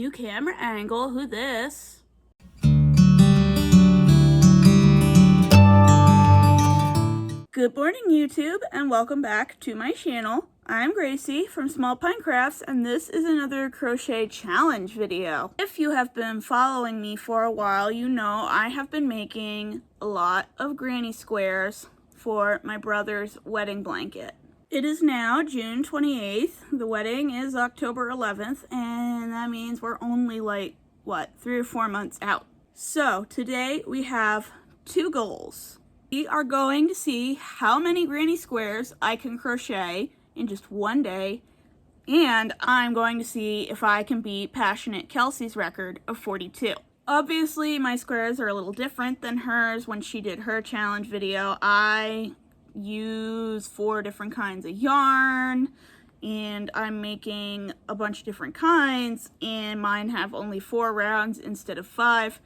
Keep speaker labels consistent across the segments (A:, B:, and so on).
A: New camera angle, who this? Good morning YouTube and welcome back to my channel. I'm Gracie from Small Pine Crafts and this is another crochet challenge video. If you have been following me for a while, you know I have been making a lot of granny squares for my brother's wedding blanket. It is now June 28th. The wedding is October 11th, and that means we're only like, 3 or 4 months out. So today we have two goals. We are going to see how many granny squares I can crochet in just one day, and I'm going to see if I can beat Passionate Kelsey's record of 42. Obviously, my squares are a little different than hers. When she did her challenge video, I use 4 different kinds of yarn and I'm making a bunch of different kinds, and mine have only 4 rounds instead of 5,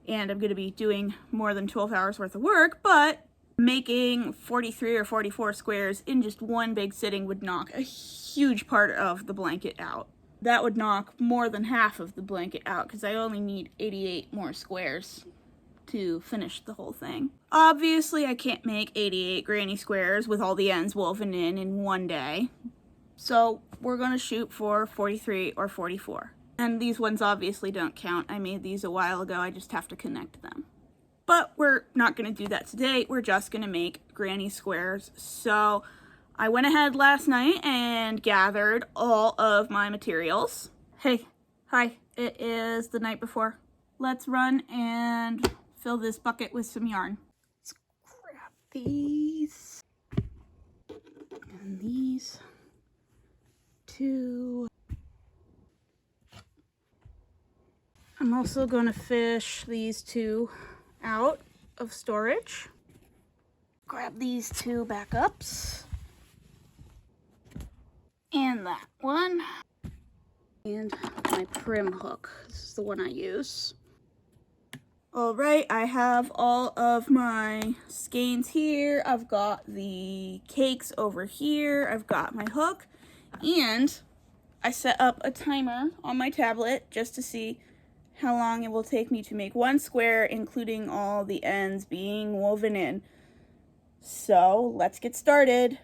A: and I'm going to be doing more than 12 hours worth of work, but making 43 or 44 squares in just one big sitting would knock a huge part of the blanket out. That would knock more than half of the blanket out because I only need 88 more squares to finish the whole thing. Obviously, I can't make 88 granny squares with all the ends woven in one day. So we're gonna shoot for 43 or 44. And these ones obviously don't count. I made these a while ago, I just have to connect them. But we're not gonna do that today. We're just gonna make granny squares. So I went ahead last night and gathered all of my materials. Hey, hi, it is the night before. Let's run and fill this bucket with some yarn. Let's grab these and these two. I'm also going to fish these two out of storage. Grab these two backups and that one and my prim hook. This is the one I use. Alright, I have all of my skeins here. I've got the cakes over here. I've got my hook. And I set up a timer on my tablet just to see how long it will take me to make one square, including all the ends being woven in. So, let's get started.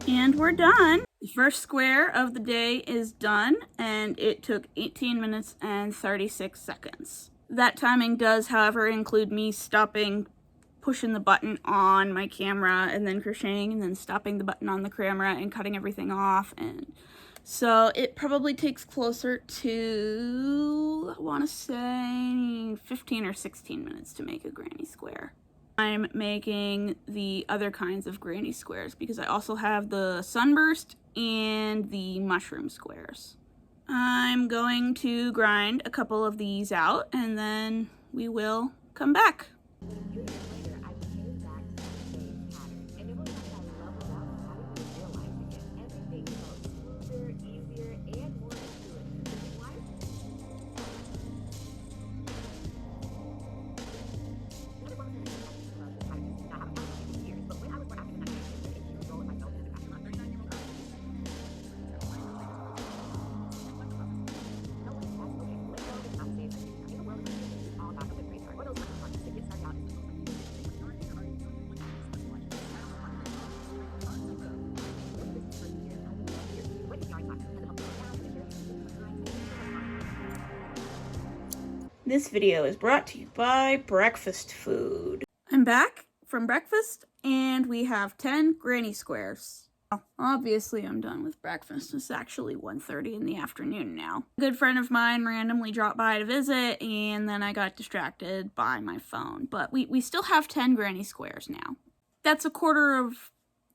A: And we're done. The first square of the day is done, and it took 18 minutes and 36 seconds. That timing does, however, include me stopping, pushing the button on my camera, and then crocheting, and then stopping the button on the camera and cutting everything off. And so it probably takes closer to, I want to say, 15 or 16 minutes to make a granny square. I'm making the other kinds of granny squares because I also have the sunburst and the mushroom squares. I'm going to grind a couple of these out and then we will come back. This video is brought to you by breakfast food. I'm back from breakfast and we have 10 granny squares. Obviously, I'm done with breakfast. It's actually 1:30 in the afternoon now. A good friend of mine randomly dropped by to visit, and then I got distracted by my phone. But we still have 10 granny squares now. That's a quarter of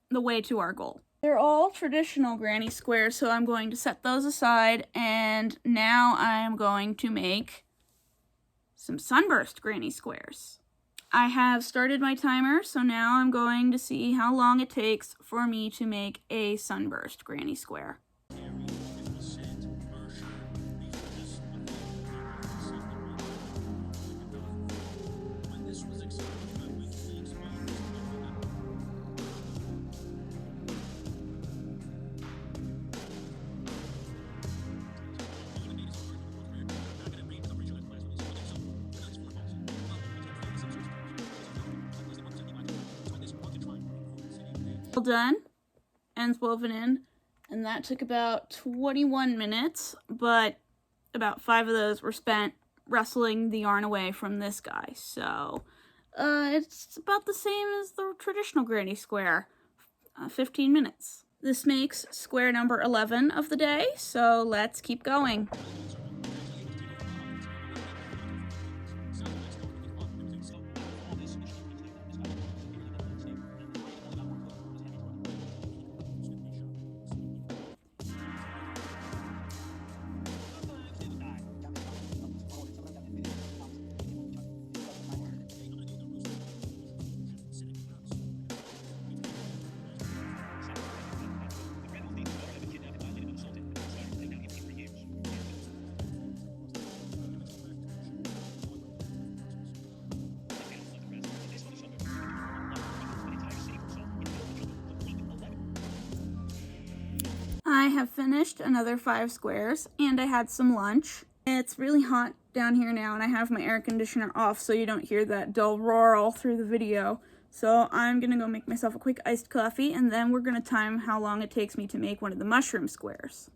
A: the way to our goal. They're all traditional granny squares, so I'm going to set those aside, and now I'm going to make some sunburst granny squares. I have started my timer, so now I'm going to see how long it takes for me to make a sunburst granny square. All done, ends woven in, and that took about 21 minutes, but about 5 of those were spent wrestling the yarn away from this guy, so it's about the same as the traditional granny square, 15 minutes. This makes square number 11 of the day, so let's keep going. I have finished another 5 squares, and I had some lunch. It's really hot down here now, and I have my air conditioner off so you don't hear that dull roar all through the video. So I'm gonna go make myself a quick iced coffee, and then we're gonna time how long it takes me to make one of the mushroom squares.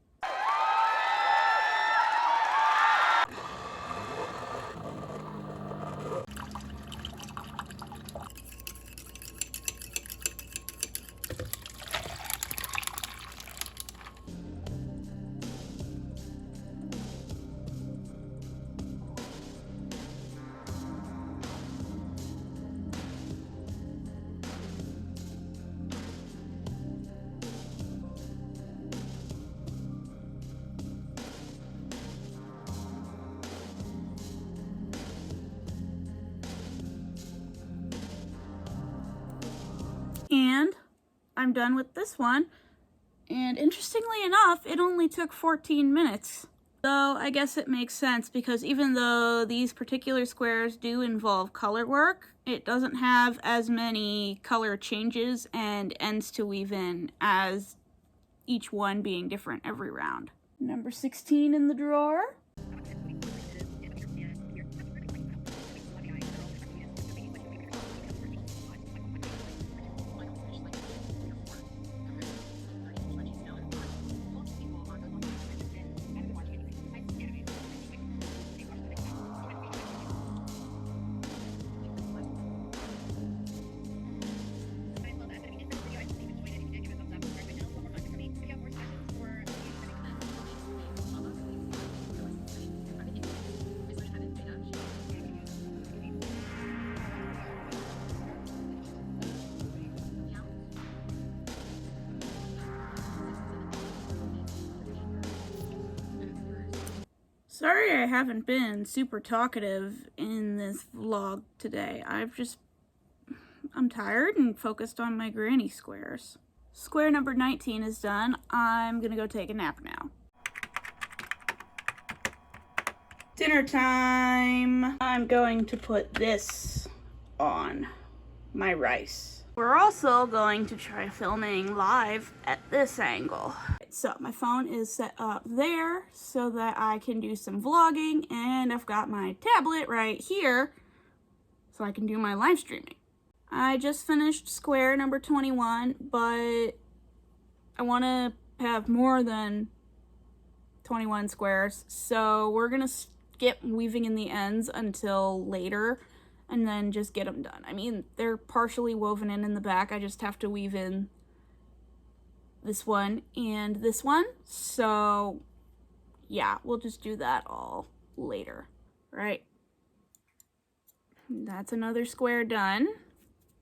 A: And I'm done with this one. And interestingly enough, it only took 14 minutes. So I guess it makes sense because even though these particular squares do involve color work, it doesn't have as many color changes and ends to weave in as each one being different every round. Number 16 in the drawer. Sorry I haven't been super talkative in this vlog today. I'm tired and focused on my granny squares. Square number 19 is done. I'm gonna go take a nap now. Dinner time! I'm going to put this on my rice. We're also going to try filming live at this angle. So my phone is set up there so that I can do some vlogging, and I've got my tablet right here so I can do my live streaming. I just finished square number 21, but I want to have more than 21 squares, so we're gonna skip weaving in the ends until later and then just get them done. I mean, they're partially woven in the back. I just have to weave in this one and this one. So yeah, we'll just do that all later, right? That's another square done.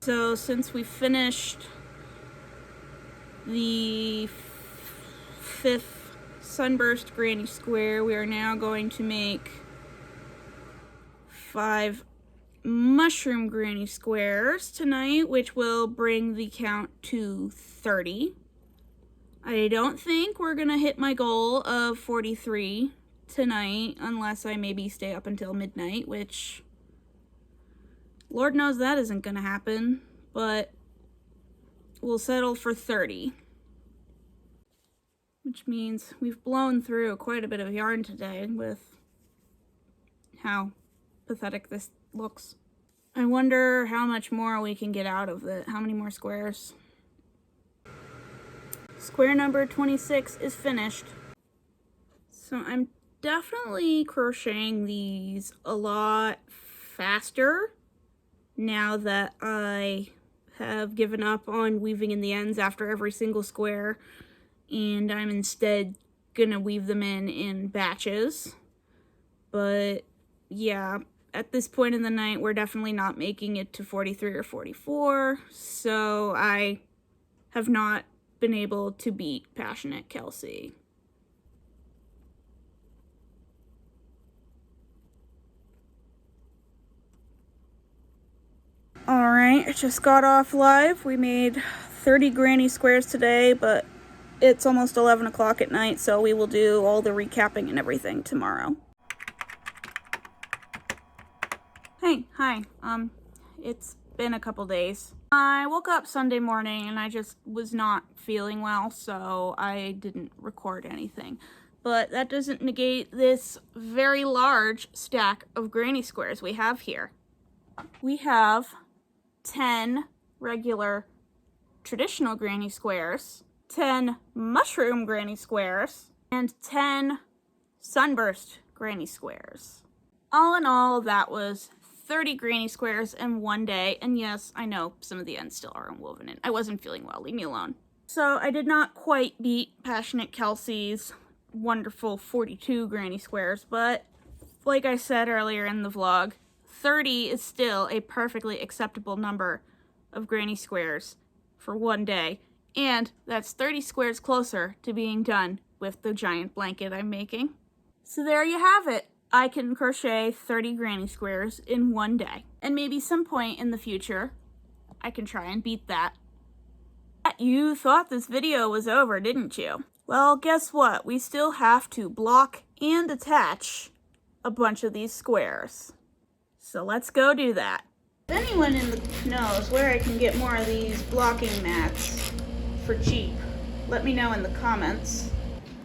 A: So since we finished the 5th sunburst granny square, we are now going to make 5 mushroom granny squares tonight, which will bring the count to 30. I don't think we're gonna hit my goal of 43 tonight unless I maybe stay up until midnight, which Lord knows that isn't gonna happen, but we'll settle for 30. Which means we've blown through quite a bit of yarn today with how pathetic this looks. I wonder how much more we can get out of it. How many more squares? Square number 26 is finished. So I'm definitely crocheting these a lot faster now that I have given up on weaving in the ends after every single square, and I'm instead gonna weave them in batches. But yeah, at this point in the night, we're definitely not making it to 43 or 44, so I have not been able to beat Passionate Kelsey. Alright, I just got off live. We made 30 granny squares today, but it's almost 11 o'clock at night, so we will do all the recapping and everything tomorrow. Hey, hi. It's been a couple days. I woke up Sunday morning and I just was not feeling well, so I didn't record anything. But that doesn't negate this very large stack of granny squares we have here. We have 10 regular traditional granny squares, 10 mushroom granny squares, and 10 sunburst granny squares. All in all, that was 30 granny squares in one day, and yes, I know some of the ends still aren't woven in. I wasn't feeling well, leave me alone. So I did not quite beat Passionate Kelsey's wonderful 42 granny squares, but like I said earlier in the vlog, 30 is still a perfectly acceptable number of granny squares for one day, and that's 30 squares closer to being done with the giant blanket I'm making. So there you have it. I can crochet 30 granny squares in one day. And maybe some point in the future, I can try and beat that. You thought this video was over, didn't you? Well, guess what? We still have to block and attach a bunch of these squares. So let's go do that. If anyone knows where I can get more of these blocking mats for cheap, let me know in the comments.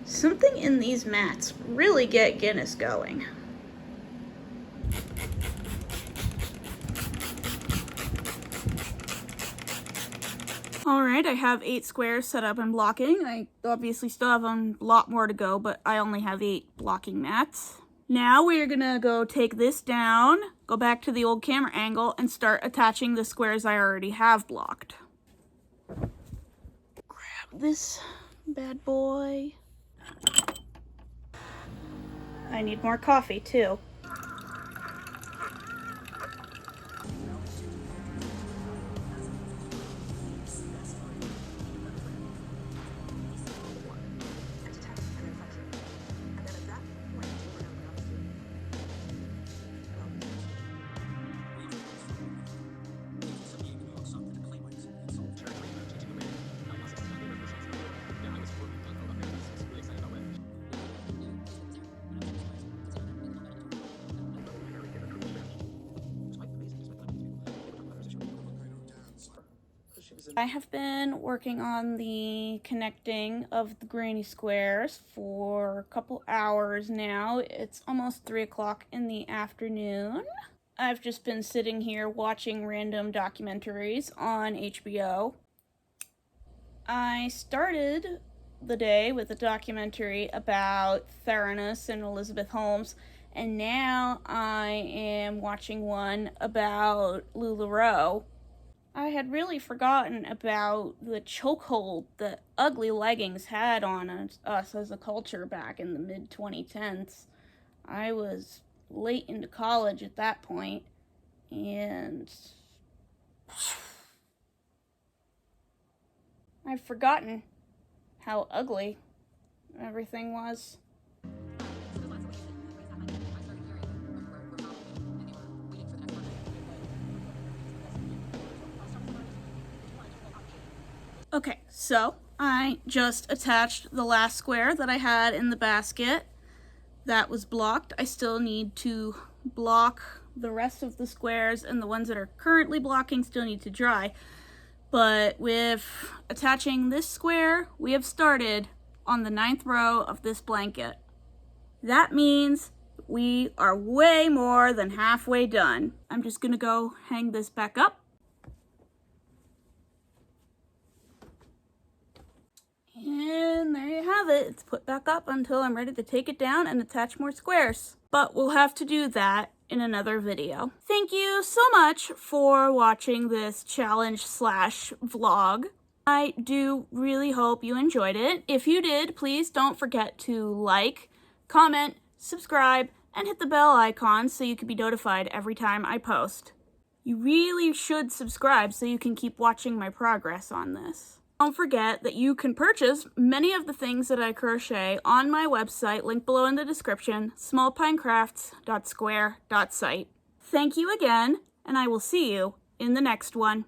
A: Something in these mats really get Guinness going. Alright, I have 8 squares set up and blocking. I obviously still have a lot more to go, but I only have 8 blocking mats. Now we're gonna go take this down, go back to the old camera angle, and start attaching the squares I already have blocked. Grab this bad boy. I need more coffee too. I have been working on the connecting of the granny squares for a couple hours now. It's almost 3 o'clock in the afternoon. I've just been sitting here watching random documentaries on HBO. I started the day with a documentary about Theranos and Elizabeth Holmes, and now I am watching one about LuLaRoe. I had really forgotten about the chokehold that ugly leggings had on us as a culture back in the mid-2010s. I was late into college at that point, and I've forgotten how ugly everything was. Okay, so I just attached the last square that I had in the basket. That was blocked. I still need to block the rest of the squares, and the ones that are currently blocking still need to dry. But with attaching this square, we have started on the 9th row of this blanket. That means we are way more than halfway done. I'm just gonna go hang this back up. And there you have it. It's put back up until I'm ready to take it down and attach more squares. But we'll have to do that in another video. Thank you so much for watching this challenge slash vlog. I do really hope you enjoyed it. If you did, please don't forget to like, comment, subscribe, and hit the bell icon so you can be notified every time I post. You really should subscribe so you can keep watching my progress on this. Don't forget that you can purchase many of the things that I crochet on my website, linked below in the description, smallpinecrafts.square.site. Thank you again, and I will see you in the next one.